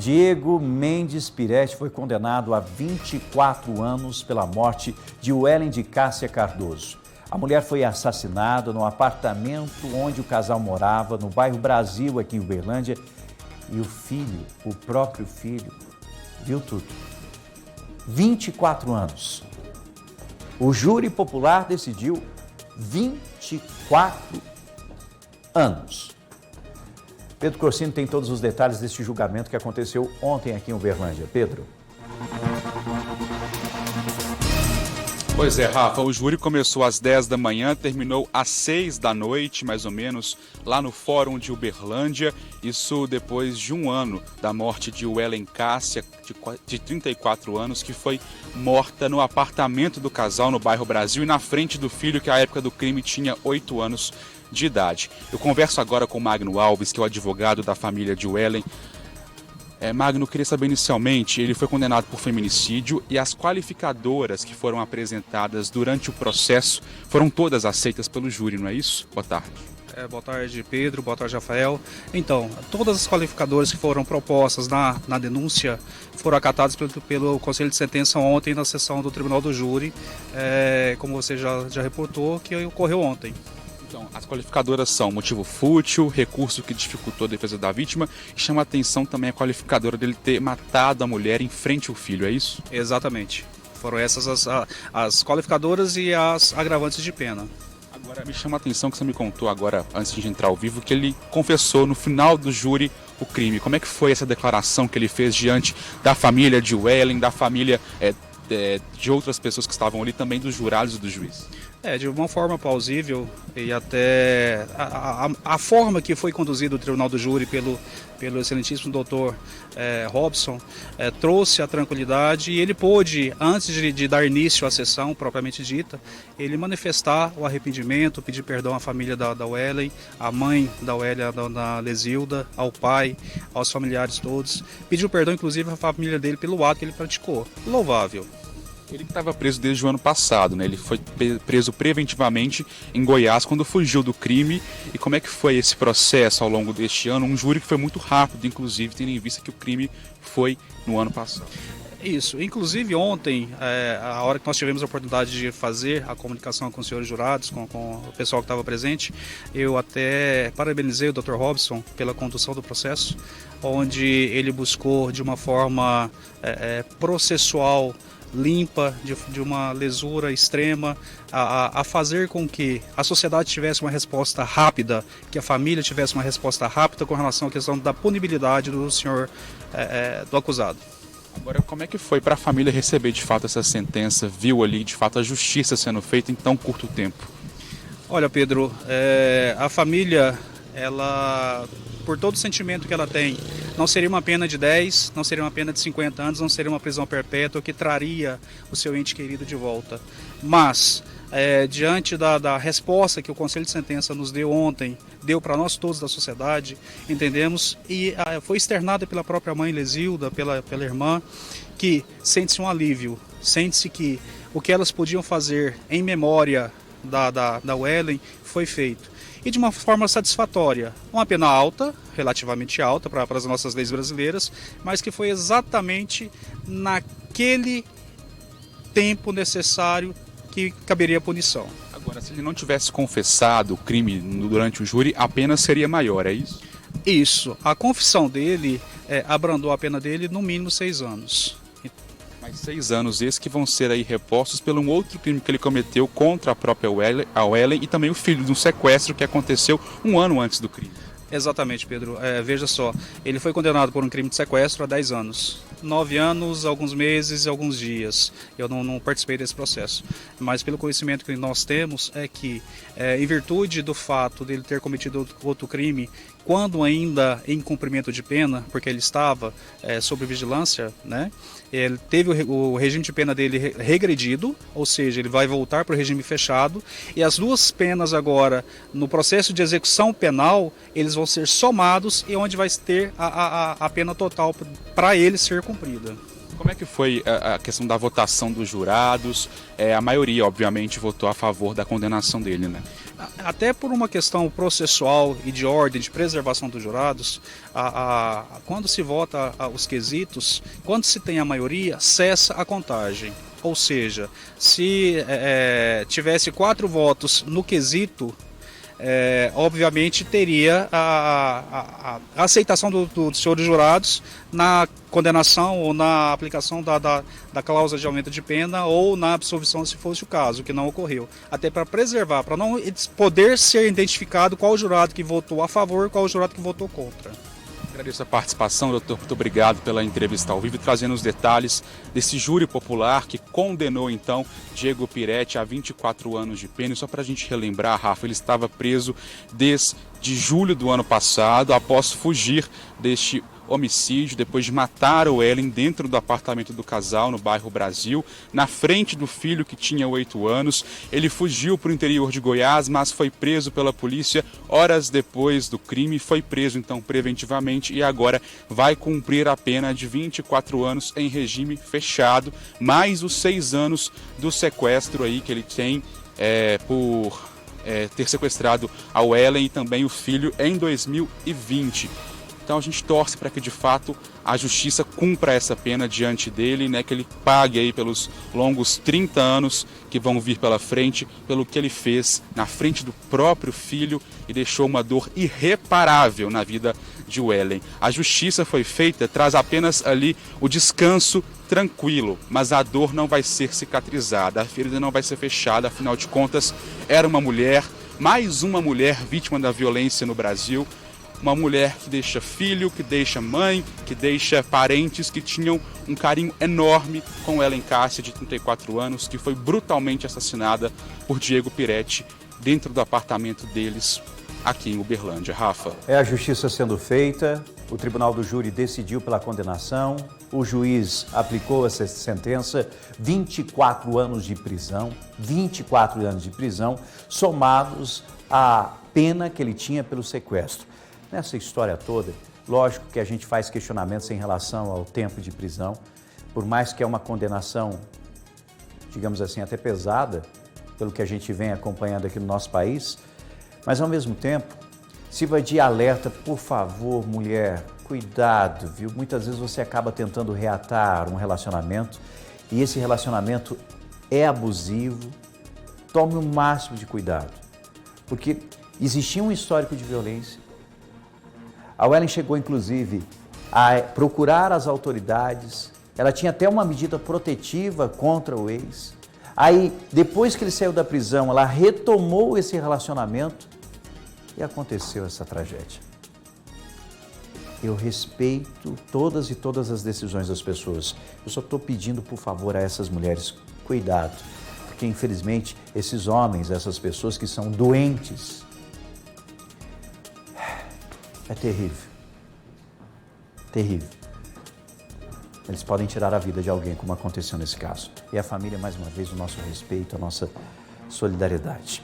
Diego Mendes Piretti foi condenado a 24 anos pela morte de Wellen de Cássia Cardoso. A mulher foi assassinada no apartamento onde o casal morava, no bairro Brasil, aqui em Uberlândia. E o filho, o próprio filho, viu tudo. 24 anos. O júri popular decidiu 24 anos. Pedro Corsini tem todos os detalhes deste julgamento que aconteceu ontem aqui em Uberlândia. Pedro. Pois é, Rafa, o júri começou às 10 da manhã, terminou às 6 da noite, mais ou menos, lá no Fórum de Uberlândia. Isso depois de um ano da morte de Wellen Cássia, de 34 anos, que foi morta no apartamento do casal no bairro Brasil e na frente do filho, que à época do crime tinha 8 anos de idade. Eu converso agora com Magno Alves, que é o advogado da família de Wellen. Magno, queria saber inicialmente, ele foi condenado por feminicídio e as qualificadoras que foram apresentadas durante o processo foram todas aceitas pelo júri, não é isso? Boa tarde. Boa tarde, Pedro. Boa tarde, Rafael. Então, todas as qualificadoras que foram propostas na denúncia foram acatadas pelo Conselho de Sentença ontem na sessão do Tribunal do Júri, como você já reportou, que ocorreu ontem. Então, as qualificadoras são motivo fútil, recurso que dificultou a defesa da vítima e chama a atenção também a qualificadora dele ter matado a mulher em frente ao filho, é isso? Exatamente. Foram essas as qualificadoras e as agravantes de pena. Agora, me chama a atenção que você me contou agora, antes de entrar ao vivo, que ele confessou no final do júri o crime. Como é que foi essa declaração que ele fez diante da família de Wellen, da família de outras pessoas que estavam ali, também dos jurados e do juiz? De uma forma plausível e até a forma que foi conduzido o Tribunal do Júri pelo excelentíssimo doutor Robson trouxe a tranquilidade e ele pôde, antes de dar início à sessão propriamente dita, ele manifestar o arrependimento, pedir perdão à família da Wellen, à mãe da Wellen, a dona Lesilda, ao pai, aos familiares todos. Pediu perdão inclusive à família dele pelo ato que ele praticou. Louvável. Ele que estava preso desde o ano passado, né? Ele foi preso preventivamente em Goiás quando fugiu do crime. E como é que foi esse processo ao longo deste ano? Um júri que foi muito rápido, inclusive, tendo em vista que o crime foi no ano passado. Isso. Inclusive ontem, a hora que nós tivemos a oportunidade de fazer a comunicação com os senhores jurados, com o pessoal que estava presente, eu até parabenizei o Dr. Robson pela condução do processo, onde ele buscou de uma forma processual, limpa, de uma lesura extrema, a fazer com que a sociedade tivesse uma resposta rápida, que a família tivesse uma resposta rápida com relação à questão da punibilidade do senhor, do acusado. Agora, como é que foi para a família receber de fato essa sentença, viu ali de fato a justiça sendo feita em tão curto tempo? Olha, Pedro, a família, ela, por todo o sentimento que ela tem, não seria uma pena de 10, não seria uma pena de 50 anos, não seria uma prisão perpétua que traria o seu ente querido de volta. Mas, diante da resposta que o Conselho de Sentença nos deu ontem, deu para nós todos da sociedade, entendemos, e foi externada pela própria mãe Lesilda, pela irmã, que sente-se um alívio, sente-se que o que elas podiam fazer em memória da Wellen foi feito. E de uma forma satisfatória. Uma pena alta, relativamente alta para as nossas leis brasileiras, mas que foi exatamente naquele tempo necessário que caberia a punição. Agora, se ele não tivesse confessado o crime durante o júri, a pena seria maior, é isso? Isso. A confissão dele abrandou a pena dele no mínimo 6 anos. Mais 6 anos esses que vão ser aí repostos pelo um outro crime que ele cometeu contra a própria Wellen e também o filho de um sequestro que aconteceu um ano antes do crime. Exatamente, Pedro. Veja só, ele foi condenado por um crime de sequestro há 10 anos. 9 anos, alguns meses e alguns dias. Eu não participei desse processo. Mas pelo conhecimento que nós temos é que, em virtude do fato dele ter cometido outro crime, quando ainda em cumprimento de pena, porque ele estava sob vigilância, né? Ele teve o regime de pena dele regredido, ou seja, ele vai voltar para o regime fechado, e as duas penas agora, no processo de execução penal, eles vão ser somados e onde vai ter a pena total para ele ser cumprida. Como é que foi a questão da votação dos jurados? A maioria, obviamente, votou a favor da condenação dele, né? Até por uma questão processual e de ordem, de preservação dos jurados, quando se vota os quesitos, quando se tem a maioria, cessa a contagem. Ou seja, se tivesse 4 votos no quesito, obviamente teria a aceitação dos senhores jurados na condenação ou na aplicação da cláusula de aumento de pena ou na absolvição, se fosse o caso, que não ocorreu. Até para preservar, para não poder ser identificado qual jurado que votou a favor e qual jurado que votou contra. Agradeço a participação, doutor. Muito obrigado pela entrevista ao vivo, trazendo os detalhes desse júri popular que condenou, então, Diego Piretti a 24 anos de pena. E só para a gente relembrar, Rafa, ele estava preso desde julho do ano passado, após fugir deste homicídio, depois de matar o Ellen dentro do apartamento do casal, no bairro Brasil, na frente do filho que tinha 8 anos. Ele fugiu para o interior de Goiás, mas foi preso pela polícia horas depois do crime, foi preso então preventivamente e agora vai cumprir a pena de 24 anos em regime fechado, mais os 6 anos do sequestro aí que ele tem por ter sequestrado a Ellen e também o filho em 2020. Então a gente torce para que de fato a justiça cumpra essa pena diante dele, né, que ele pague aí pelos longos 30 anos que vão vir pela frente, pelo que ele fez na frente do próprio filho e deixou uma dor irreparável na vida de Ellen. A justiça foi feita, traz apenas ali o descanso tranquilo, mas a dor não vai ser cicatrizada, a ferida não vai ser fechada, afinal de contas era uma mulher, mais uma mulher vítima da violência no Brasil. Uma mulher que deixa filho, que deixa mãe, que deixa parentes que tinham um carinho enorme com Ellen Cássia, de 34 anos, que foi brutalmente assassinada por Diego Piretti dentro do apartamento deles aqui em Uberlândia. Rafa. É a justiça sendo feita, o tribunal do júri decidiu pela condenação, o juiz aplicou essa sentença, 24 anos de prisão, 24 anos de prisão, somados à pena que ele tinha pelo sequestro. Nessa história toda, lógico que a gente faz questionamentos em relação ao tempo de prisão, por mais que é uma condenação, digamos assim, até pesada, pelo que a gente vem acompanhando aqui no nosso país, mas ao mesmo tempo, sirva de alerta, por favor, mulher, cuidado, viu? Muitas vezes você acaba tentando reatar um relacionamento e esse relacionamento é abusivo, tome o máximo de cuidado, porque existia um histórico de violência. A Ellen chegou, inclusive, a procurar as autoridades, ela tinha até uma medida protetiva contra o ex. Aí, depois que ele saiu da prisão, ela retomou esse relacionamento e aconteceu essa tragédia. Eu respeito todas as decisões das pessoas. Eu só estou pedindo, por favor, a essas mulheres, cuidado, porque, infelizmente, esses homens, essas pessoas que são doentes, é terrível, terrível. Eles podem tirar a vida de alguém, como aconteceu nesse caso. E a família, mais uma vez, o nosso respeito, a nossa solidariedade.